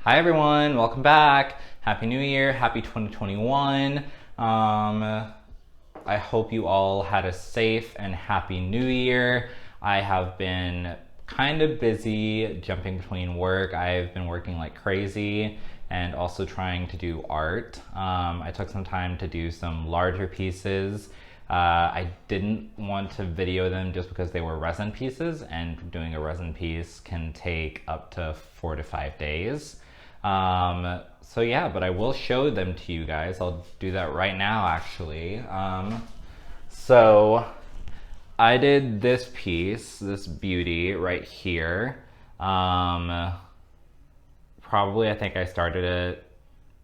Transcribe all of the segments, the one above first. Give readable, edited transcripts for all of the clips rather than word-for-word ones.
Hi everyone, welcome back. Happy New Year, happy 2021. I hope you all had a safe and happy New Year. I have been kind of busy jumping between work. I've been working like crazy and also trying to do art. I took some time to do some larger pieces. I didn't want to video them just because they were resin pieces, and doing a resin piece can take up to 4 to 5 days. So yeah, but I will show them to you guys. I'll do that right now actually. So I did this piece, this beauty right here. Probably I think I started it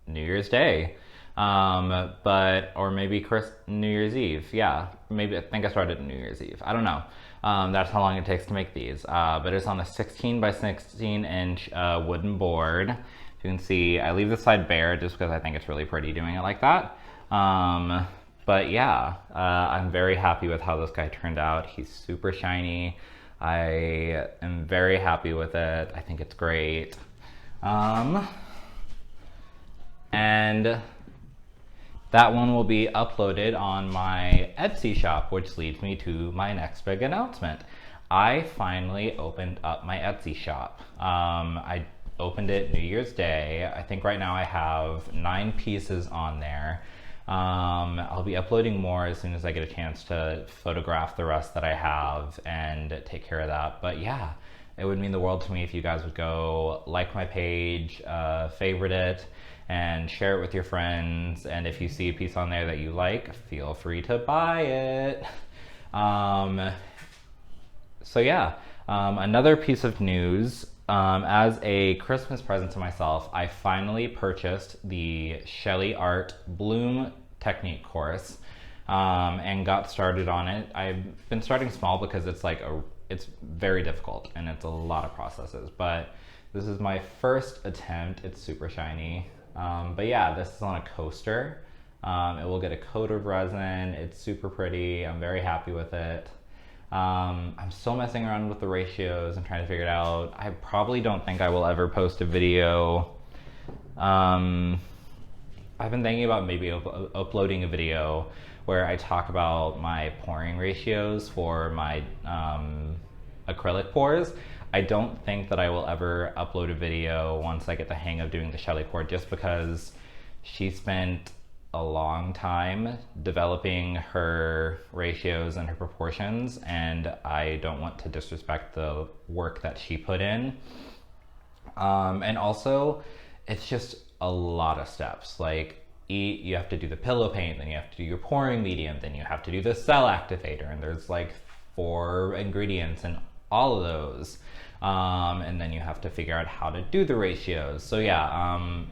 New Year's Day. Or maybe New Year's Eve. Yeah, maybe I think I started New Year's Eve. I don't know. That's how long it takes to make these. But it's on a 16 by 16 inch wooden board. You can see I leave the side bare just because I think it's really pretty doing it like that. But yeah, I'm very happy with how this guy turned out. He's super shiny. I am very happy with it. I think it's great. And that one will be uploaded on my Etsy shop, which leads me to my next big announcement. I finally opened up my Etsy shop. I opened it New Year's Day. I think right now I have 9 pieces on there. I'll be uploading more as soon as I get a chance to photograph the rest that I have and take care of that. But yeah, it would mean the world to me if you guys would go like my page, favorite it, and share it with your friends. And if you see a piece on there that you like, feel free to buy it. So yeah, another piece of news. As a Christmas present to myself, I finally purchased the Shelly Art Bloom Technique course and got started on it. I've been starting small because it's very difficult and it's a lot of processes, but this is my first attempt. It's super shiny. But yeah, this is on a coaster. It will get a coat of resin. It's super pretty. I'm very happy with it. I'm still messing around with the ratios and trying to figure it out. I probably don't think I will ever post a video. I've been thinking about maybe uploading a video where I talk about my pouring ratios for my acrylic pours. I don't think that I will ever upload a video once I get the hang of doing the Shelly pour, just because she spent a long time developing her ratios and her proportions, and I don't want to disrespect the work that she put in. And also, it's just a lot of steps. Like, you have to do the pillow paint, then you have to do your pouring medium, then you have to do the cell activator, and there's like 4 ingredients in all of those. And then you have to figure out how to do the ratios. So yeah,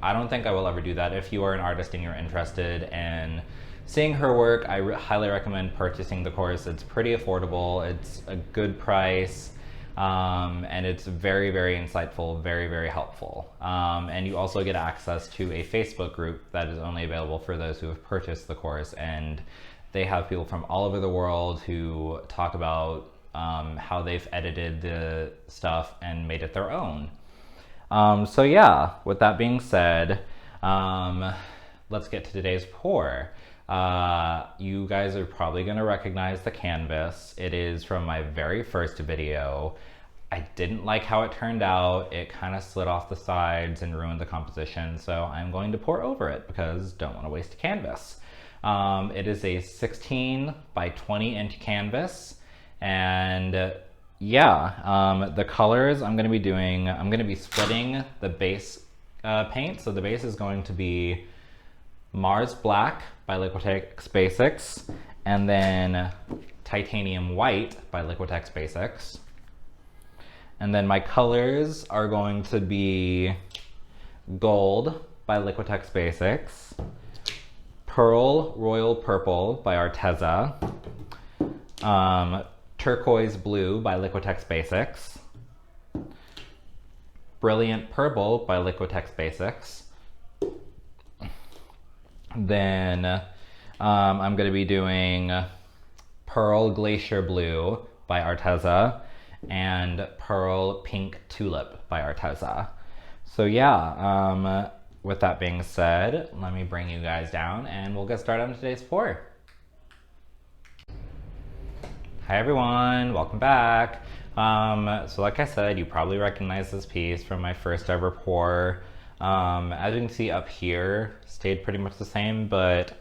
I don't think I will ever do that. If you are an artist and you're interested in seeing her work, I highly recommend purchasing the course. It's pretty affordable, it's a good price, and it's very, very insightful, very, very helpful. And you also get access to a Facebook group that is only available for those who have purchased the course, and they have people from all over the world who talk about how they've edited the stuff and made it their own. So yeah, with that being said, let's get to today's pour. You guys are probably going to recognize the canvas. It is from my very first video. I didn't like how it turned out. It kind of slid off the sides and ruined the composition, so I'm going to pour over it because don't want to waste a canvas. It is a 16 by 20 inch canvas. And yeah, the colors I'm going to be splitting the base paint. So the base is going to be Mars Black by Liquitex Basics, and then Titanium White by Liquitex Basics. And then my colors are going to be Gold by Liquitex Basics, Pearl Royal Purple by Arteza, Turquoise Blue by Liquitex Basics, Brilliant Purple by Liquitex Basics. Then I'm going to be doing Pearl Glacier Blue by Arteza and Pearl Pink Tulip by Arteza. So yeah, with that being said, let me bring you guys down and we'll get started on today's pour. Hi everyone, welcome back. So like I said, you probably recognize this piece from my first ever pour. As you can see up here, stayed pretty much the same, but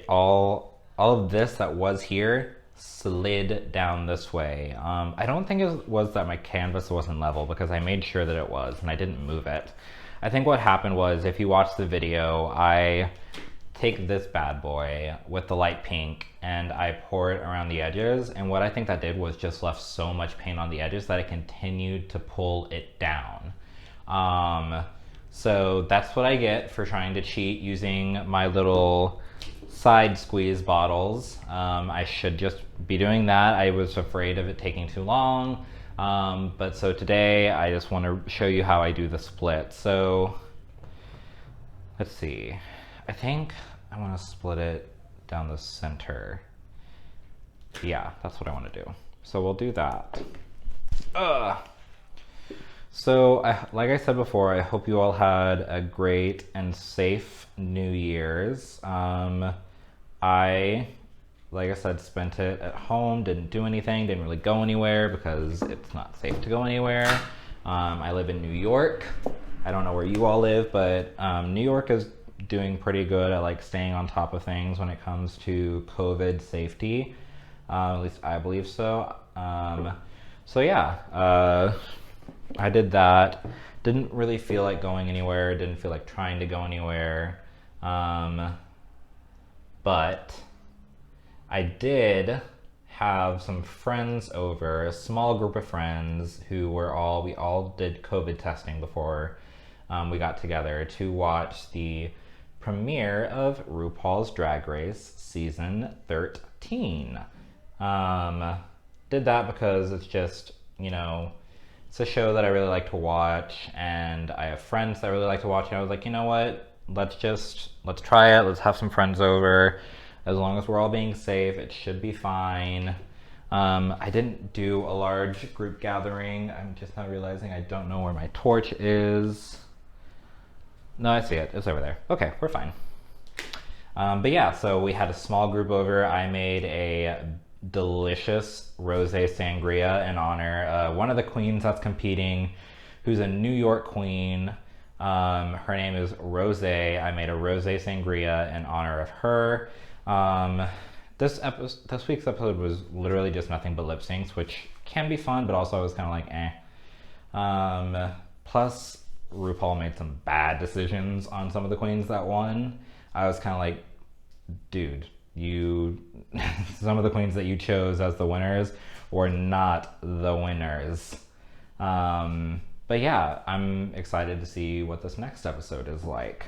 all of this that was here slid down this way. I don't think it was that my canvas wasn't level, because I made sure that it was and I didn't move it. I think what happened was, if you watch the video, I take this bad boy with the light pink and I pour it around the edges, and what I think that did was just left so much paint on the edges that it continued to pull it down. So that's what I get for trying to cheat using my little side squeeze bottles. I should just be doing that. I was afraid of it taking too long. But so today I just want to show you how I do the split. So let's see. I think I want to split it down the center. Yeah, that's what I want to do. So we'll do that. So like I said before, I hope you all had a great and safe New Year's. Like I said, spent it at home, didn't do anything, didn't really go anywhere because it's not safe to go anywhere. I live in New York. I don't know where you all live, but New York is doing pretty good at like staying on top of things when it comes to COVID safety. At least I believe so. So yeah, I did that. Didn't really feel like going anywhere, didn't feel like trying to go anywhere. But I did have some friends over, a small group of friends who we all did COVID testing before we got together to watch the premiere of RuPaul's Drag Race season 13. Did that because it's just, you know, it's a show that I really like to watch, and I have friends that I really like to watch, and I was like, you know what, let's try it, let's have some friends over. As long as we're all being safe, it should be fine. I didn't do a large group gathering. I'm just now realizing I don't know where my torch is. No, I see it. It's over there. Okay, we're fine. But yeah, so we had a small group over. I made a delicious rosé sangria in honor. One of the queens that's competing, who's a New York queen, her name is Rosé. I made a rosé sangria in honor of her. This week's episode was literally just nothing but lip syncs, which can be fun, but also I was kind of like, eh. Plus, RuPaul made some bad decisions on some of the queens that won. I was kind of like, dude, some of the queens that you chose as the winners were not the winners. But yeah, I'm excited to see what this next episode is like.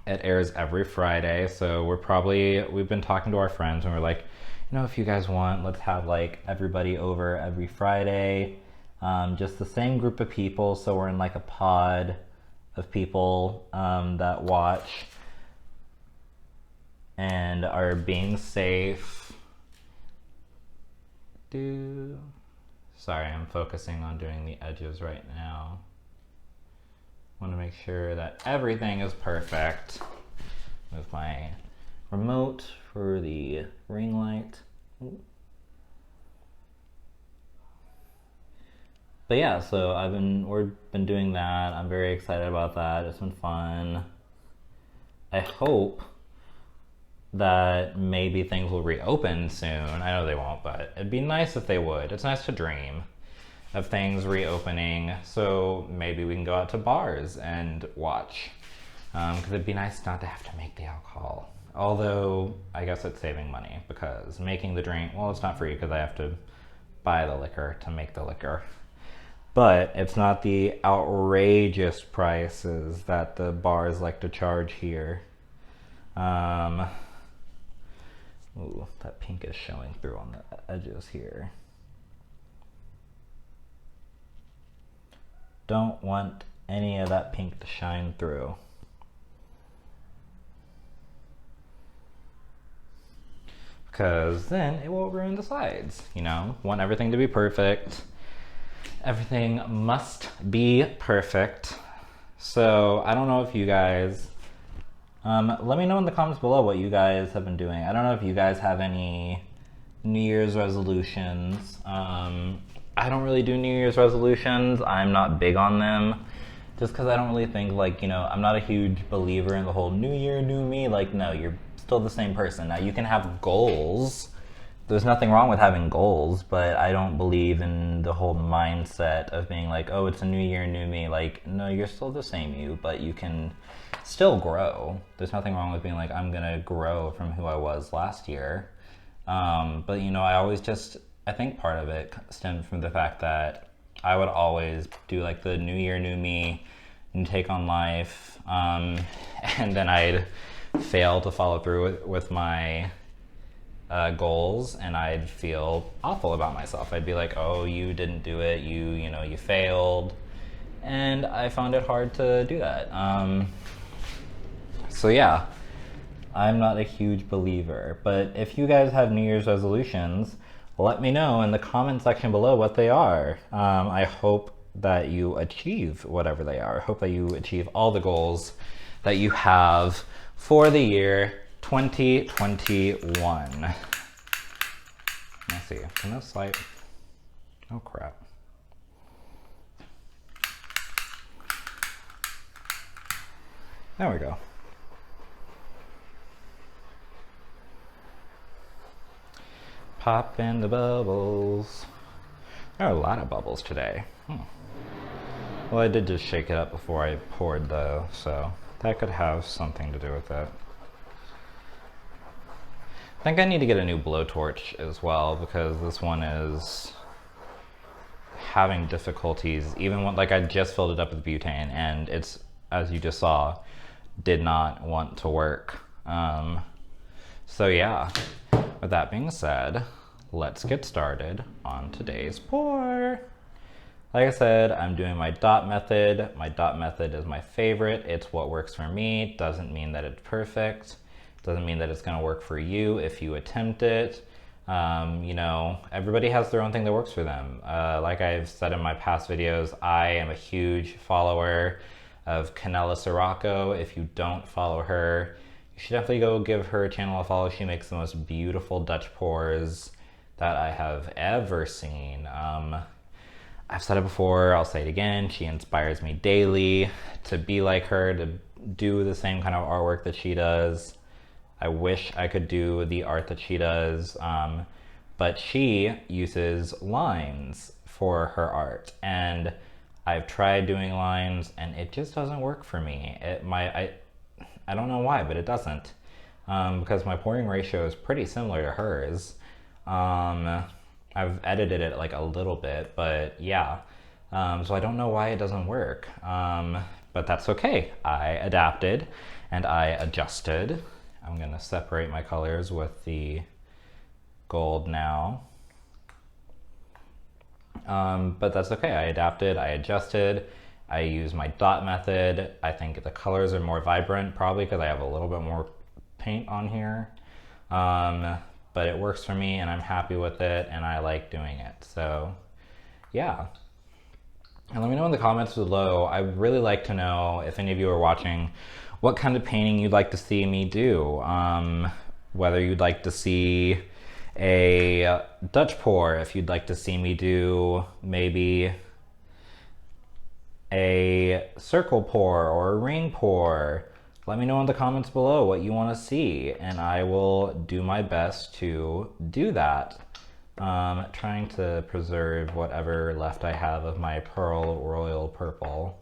It airs every Friday, so we've been talking to our friends and we're like, you know, if you guys want, let's have like everybody over every Friday. Just the same group of people, so we're in like a pod of people that watch and are being safe. Sorry, I'm focusing on doing the edges right now. Want to make sure that everything is perfect. Move my remote for the ring light. But yeah, so we've been doing that. I'm very excited about that. It's been fun. I hope that maybe things will reopen soon. I know they won't, but it'd be nice if they would. It's nice to dream of things reopening, so maybe we can go out to bars and watch. Because it'd be nice not to have to make the alcohol. Although, I guess it's saving money, because making the drink, well, it's not free because I have to buy the liquor to make the liquor. But it's not the outrageous prices that the bars like to charge here. Ooh, that pink is showing through on the edges here. Don't want any of that pink to shine through. Because then it will ruin the slides, you know? Want everything to be perfect. everything must be perfect. So I don't know if you guys, let me know in the comments below what you guys have been doing. I don't know if you guys have any New Year's resolutions. I don't really do New Year's resolutions. I'm not big on them just because I don't really think, like, you know, I'm not a huge believer in the whole new year, new me. Like, no, you're still the same person. Now, you can have goals. There's nothing wrong with having goals, but I don't believe in the whole mindset of being like, oh, it's a new year, new me. Like, no, you're still the same you, but you can still grow. There's nothing wrong with being like, I'm gonna grow from who I was last year. But, you know, I think part of it stemmed from the fact that I would always do like the new year, new me, and take on life. And then I'd fail to follow through with my goals, and I'd feel awful about myself. I'd be like, oh, you didn't do it, you know, you failed. And I found it hard to do that. So yeah, I'm not a huge believer, but if you guys have New Year's resolutions, let me know in the comment section below what they are. I hope that you achieve whatever they are. I hope that you achieve all the goals that you have for the year 2021. Let's see, can this light, oh crap. There we go. Pop in the bubbles. There are a lot of bubbles today. Well, I did just shake it up before I poured though, so that could have something to do with it. I think I need to get a new blowtorch as well, because this one is having difficulties, even when, like, I just filled it up with butane and it's, as you just saw, did not want to work. So yeah, with that being said, let's get started on today's pour. Like I said, I'm doing my dot method. My dot method is my favorite. It's what works for me. Doesn't mean that it's perfect. Doesn't mean that it's gonna work for you if you attempt it. You know, everybody has their own thing that works for them. Like I've said in my past videos, I am a huge follower of Canela Sirocco. If you don't follow her, you should definitely go give her channel a follow. She makes the most beautiful Dutch pours that I have ever seen. I've said it before, I'll say it again, she inspires me daily to be like her, to do the same kind of artwork that she does. I wish I could do the art that she does, but she uses lines for her art, and I've tried doing lines and it just doesn't work for me. I don't know why, but it doesn't, because my pouring ratio is pretty similar to hers. I've edited it like a little bit, but yeah. So I don't know why it doesn't work, but that's okay. I adapted and I adjusted. I'm gonna separate my colors with the gold now. But that's okay. I adapted, I adjusted. I use my dot method. I think the colors are more vibrant, probably because I have a little bit more paint on here. But it works for me and I'm happy with it and I like doing it. So yeah. And let me know in the comments below. I would really like to know, if any of you are watching, what kind of painting you'd like to see me do. Whether you'd like to see a Dutch pour, if you'd like to see me do maybe a circle pour or a ring pour. Let me know in the comments below what you want to see, and I will do my best to do that. Trying to preserve whatever left I have of my pearl royal purple.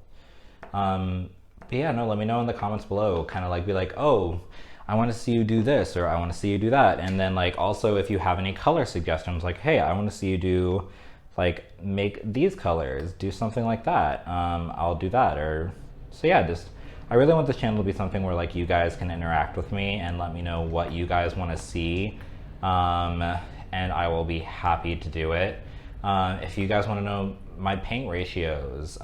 But yeah, no, let me know in the comments below, kind of like be like, oh, I want to see you do this, or I want to see you do that. And then like also if you have any color suggestions, like, hey, I want to see you do, like, make these colors, do something like that. I'll do that. Or so yeah, just I really want this channel to be something where like you guys can interact with me and let me know what you guys want to see, and I will be happy to do it. If you guys want to know my paint ratios,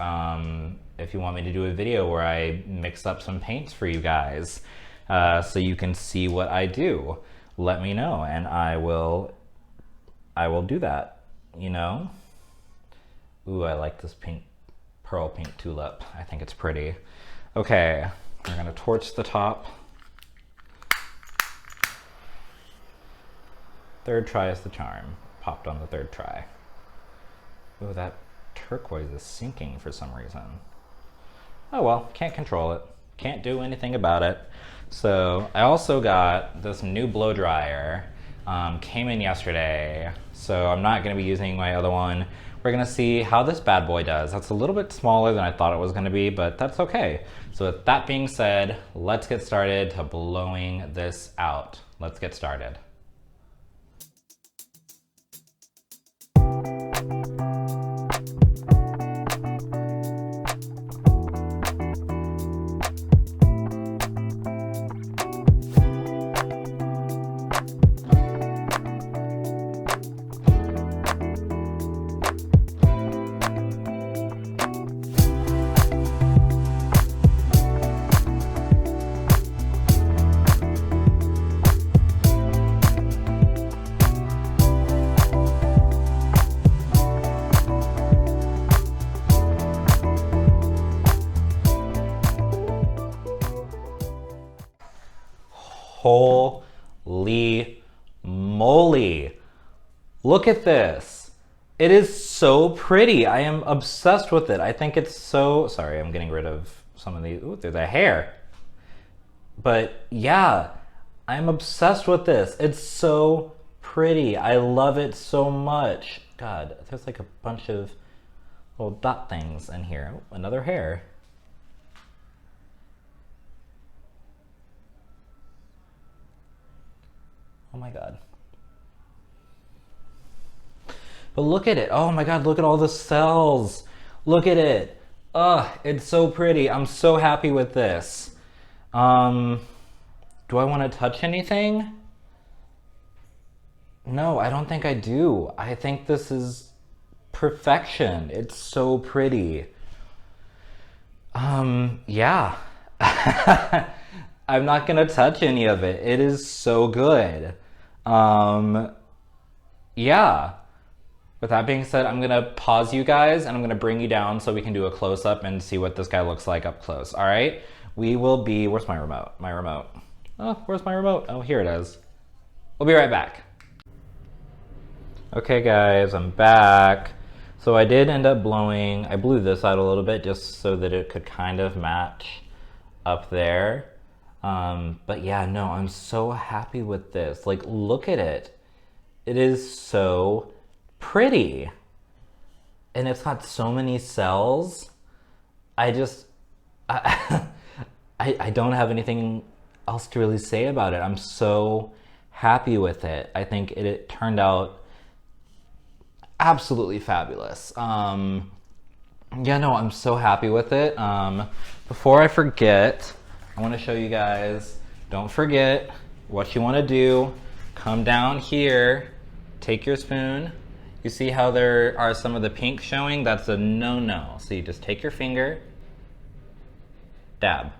if you want me to do a video where I mix up some paints for you guys, so you can see what I do, let me know and I will do that, you know. Ooh, I like this pink, pearl pink tulip. I think it's pretty. Okay, we're gonna torch the top. Third try is the charm. Popped on the third try. Ooh, that turquoise is sinking for some reason. Oh well, can't control it. Can't do anything about it. So I also got this new blow dryer. Came in yesterday, so I'm not gonna be using my other one. We're gonna see how this bad boy does. That's a little bit smaller than I thought it was gonna be, but that's okay. So with that being said, let's get started to blowing this out. Let's get started. Holy moly. Look at this. It is so pretty. I am obsessed with it. I think it's so, sorry, I'm getting rid of some of these. Ooh, they're the hair. But yeah, I'm obsessed with this. It's so pretty. I love it so much. God, there's like a bunch of little dot things in here. Oh, another hair. Oh my God. But look at it. Oh my God, look at all the cells. Look at it. Ugh, it's so pretty. I'm so happy with this. Do I want to touch anything? No, I don't think I do. I think this is perfection. It's so pretty. Yeah. I'm not gonna touch any of it. It is so good. Yeah. With that being said, I'm gonna pause you guys and I'm gonna bring you down so we can do a close-up and see what this guy looks like up close. All right? We will be, where's my remote? My remote. Oh, where's my remote? Oh, here it is. We'll be right back. Okay guys, I'm back. So I did end up blowing, I blew this out a little bit just so that it could kind of match up there. But yeah, no, I'm so happy with this. Like, look at it. It is so pretty. And it's got so many cells. I don't have anything else to really say about it. I'm so happy with it. I think it turned out absolutely fabulous. Yeah, no, I'm so happy with it. Before I forget, I want to show you guys, don't forget what you want to do. Come down here, take your spoon. You see how there are some of the pink showing? That's a no-no. So you just take your finger, dab.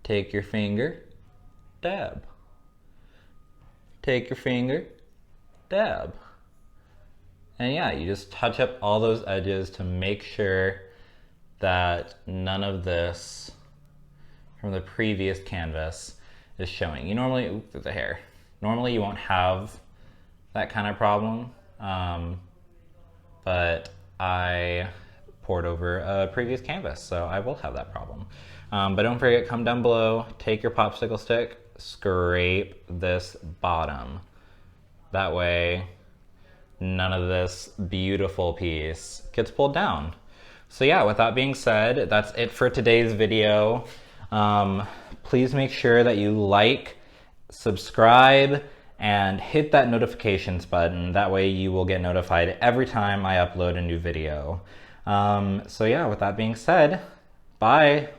Take your finger, dab. Take your finger, dab. And yeah, you just touch up all those edges to make sure that none of this from the previous canvas is showing. You normally, oops, there's a hair. Normally you won't have that kind of problem, but I poured over a previous canvas, so I will have that problem. But don't forget, come down below, take your popsicle stick, scrape this bottom. That way, none of this beautiful piece gets pulled down. So yeah, with that being said, that's it for today's video. Please make sure that you like, subscribe, and hit that notifications button. That way you will get notified every time I upload a new video. So yeah, with that being said, bye.